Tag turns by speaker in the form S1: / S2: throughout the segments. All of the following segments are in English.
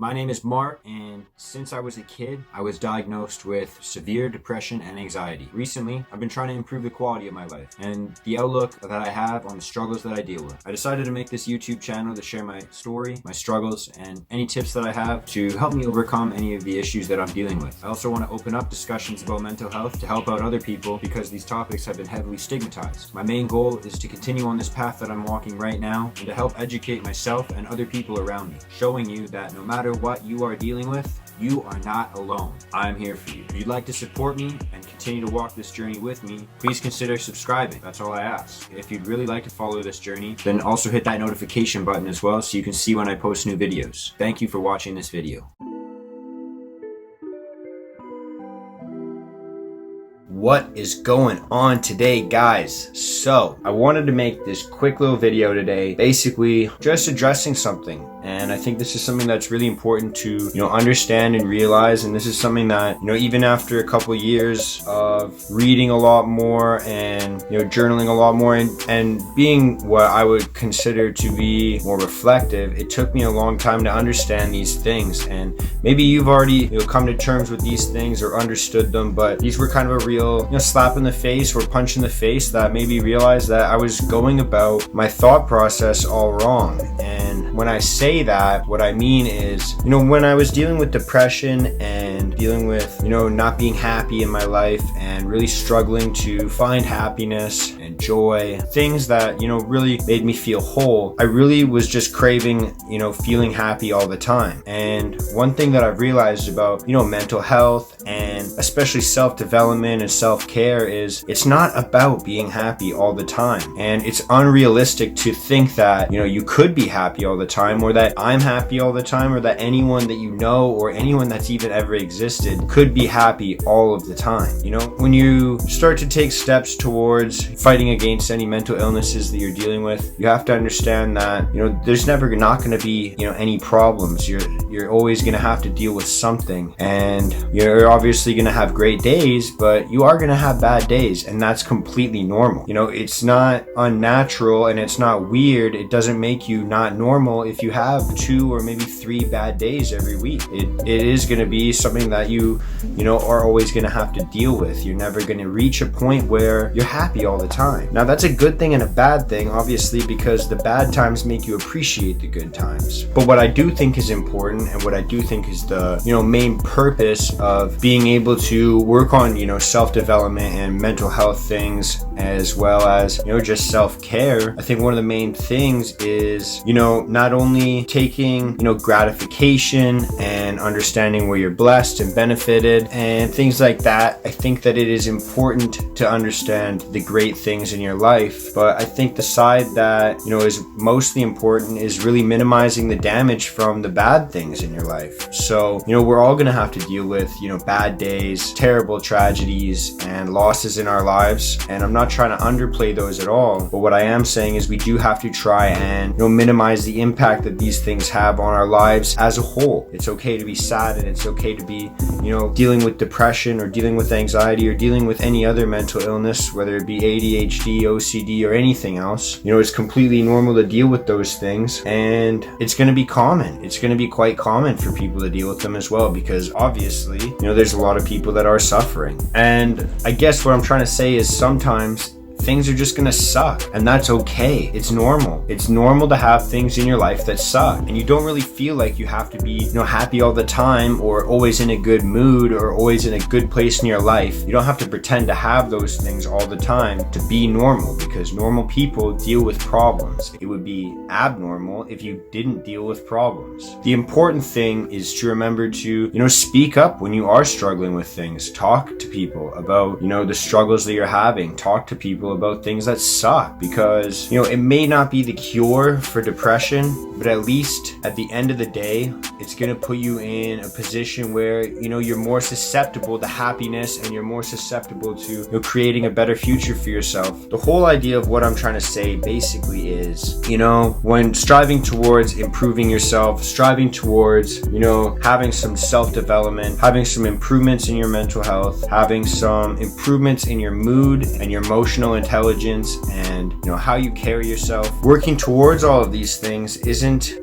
S1: My name is Mark, and since I was a kid, I was diagnosed with severe depression and anxiety. Recently, I've been trying to improve the quality of my life and the outlook that I have on the struggles that I deal with. I decided to make this YouTube channel to share my story, my struggles, and any tips that I have to help me overcome any of the issues that I'm dealing with. I also want to open up discussions about mental health to help out other people because these topics have been heavily stigmatized. My main goal is to continue on this path that I'm walking right now and to help educate myself and other people around me, showing you that no matter what you are dealing with, you are not alone. I'm here for you. If you'd like to support me and continue to walk this journey with me, please consider subscribing. That's all I ask. If you'd really like to follow this journey, then also hit that notification button as well so you can see when I post new videos. Thank you for watching this video. What is going on today, guys? So I wanted to make this quick little video today, basically just addressing something, and I think this is something that's really important to understand and realize. And this is something that even after a couple years of reading a lot more and journaling a lot more and being what I would consider to be more reflective, it took me a long time to understand these things. And maybe you've already come to terms with these things or understood them, but these were kind of a real slap in the face or punch in the face that made me realize that I was going about my thought process all wrong. And when I say that, what I mean is, when I was dealing with depression and dealing with, not being happy in my life and really struggling to find happiness and joy, things that, really made me feel whole, I really was just craving, feeling happy all the time. And one thing that I've realized about, mental health and especially self-development and self-care is it's not about being happy all the time. And it's unrealistic to think that, you could be happy all the time, or that I'm happy all the time, or that anyone that or anyone that's even ever existed could be happy all of the time. When you start to take steps towards fighting against any mental illnesses that you're dealing with, you have to understand that, there's never not going to be, any problems. You're always going to have to deal with something, and you're obviously going to have great days, but you are going to have bad days, and that's completely normal. It's not unnatural and it's not weird. It doesn't make you not normal if you have 2 or maybe 3 bad days every week. It is going to be something that you are always going to have to deal with. You're never going to reach a point where you're happy all the time. Now, that's a good thing and a bad thing, obviously, because the bad times make you appreciate the good times. But what I do think is important, and what I do think is the main purpose of being able to work on self-development and mental health things, as well as just self-care, I think one of the main things is not only taking gratification and understanding where you're blessed and benefited and things like that. I think that it is important to understand the great things in your life, but I think the side that is mostly important is really minimizing the damage from the bad things in your life. So we're all gonna have to deal with bad days, terrible tragedies, and losses in our lives, and I'm not trying to underplay those at all, but what I am saying is we do have to try and minimize the impact that these things have on our lives as a whole. It's okay to be sad, and it's okay to be dealing with depression or dealing with anxiety or dealing with any other mental illness, whether it be ADHD, OCD, or anything else. It's completely normal to deal with those things, and it's going to be common. It's going to be quite common for people to deal with them as well, because obviously there's a lot of people that are suffering. And I guess what I'm trying to say is sometimes things are just gonna suck, and that's okay. It's normal. It's normal to have things in your life that suck, and you don't really feel like you have to be happy all the time, or always in a good mood, or always in a good place in your life. You don't have to pretend to have those things all the time to be normal, because normal people deal with problems. It would be abnormal if you didn't deal with problems. The important thing is to remember to speak up when you are struggling with things. Talk to people about the struggles that you're having. Talk to people about things that suck, because it may not be the cure for depression, but at least at the end of the day, it's going to put you in a position where you're more susceptible to happiness, and you're more susceptible to creating a better future for yourself. The whole idea of what I'm trying to say basically is when striving towards improving yourself, striving towards having some self-development, having some improvements in your mental health, having some improvements in your mood and your emotional intelligence and, how you carry yourself. Working towards all of these things isn't,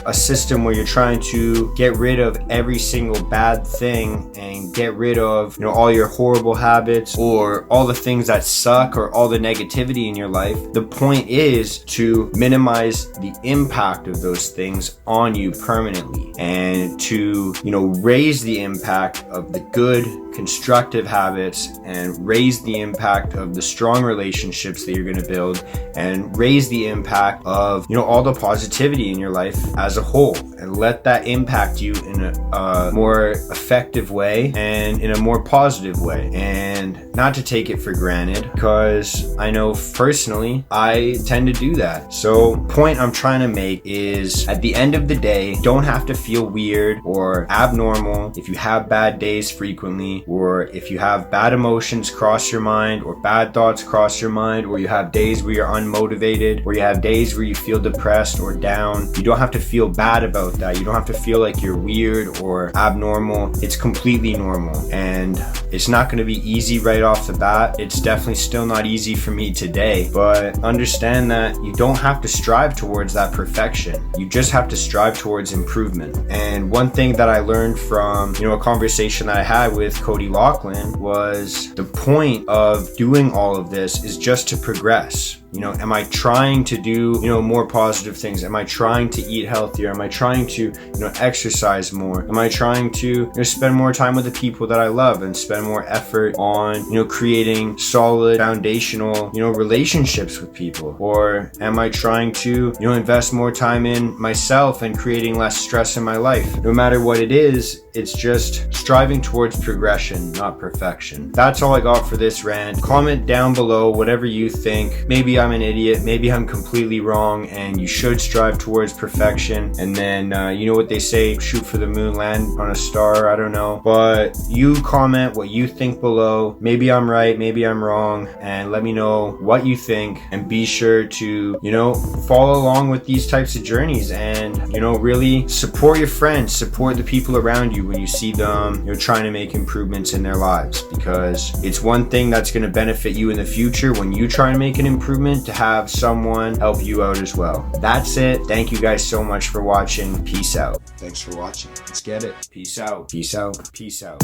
S1: a system where you're trying to get rid of every single bad thing and get rid of, all your horrible habits or all the things that suck or all the negativity in your life. The point is to minimize the impact of those things on you permanently and to, raise the impact of the good, constructive habits and raise the impact of the strong relationships that you're going to build and raise the impact of, all the positivity in your life as a whole, and let that impact you in a more effective way and in a more positive way, and not to take it for granted, because I know personally I tend to do that. So point I'm trying to make is, at the end of the day, you don't have to feel weird or abnormal if you have bad days frequently, or if you have bad emotions cross your mind or bad thoughts cross your mind, or you have days where you're unmotivated, or you have days where you feel depressed or down. You don't have to feel bad about that. You don't have to feel like you're weird or abnormal. It's completely normal, and it's not going to be easy right off the bat. It's definitely still not easy for me today, but understand that you don't have to strive towards that perfection. You just have to strive towards improvement. And one thing that I learned from, a conversation that I had with Cody Lachlan was the point of doing all of this is just to progress. Am I trying to do, more positive things? Am I trying to eat healthier? Am I trying to, exercise more? Am I trying to, spend more time with the people that I love and spend more effort on, creating solid foundational, relationships with people? Or am I trying to, invest more time in myself and creating less stress in my life? No matter what it is, it's just striving towards progression, not perfection. That's all I got for this rant. Comment down below whatever you think. Maybe I'm an idiot, maybe I'm completely wrong, and you should strive towards perfection. And then, you know what they say, shoot for the moon, land on a star, I don't know. But you comment what you think below. Maybe I'm right, maybe I'm wrong, and let me know what you think. And be sure to, follow along with these types of journeys and, really support your friends, support the people around you when you see them, trying to make improvements in their lives, because it's one thing that's going to benefit you in the future when you try to make an improvement, to have someone help you out as well. That's it. Thank you guys so much for watching. Peace out.
S2: Thanks for watching.
S1: Let's get it. Peace out. Peace out. Peace out.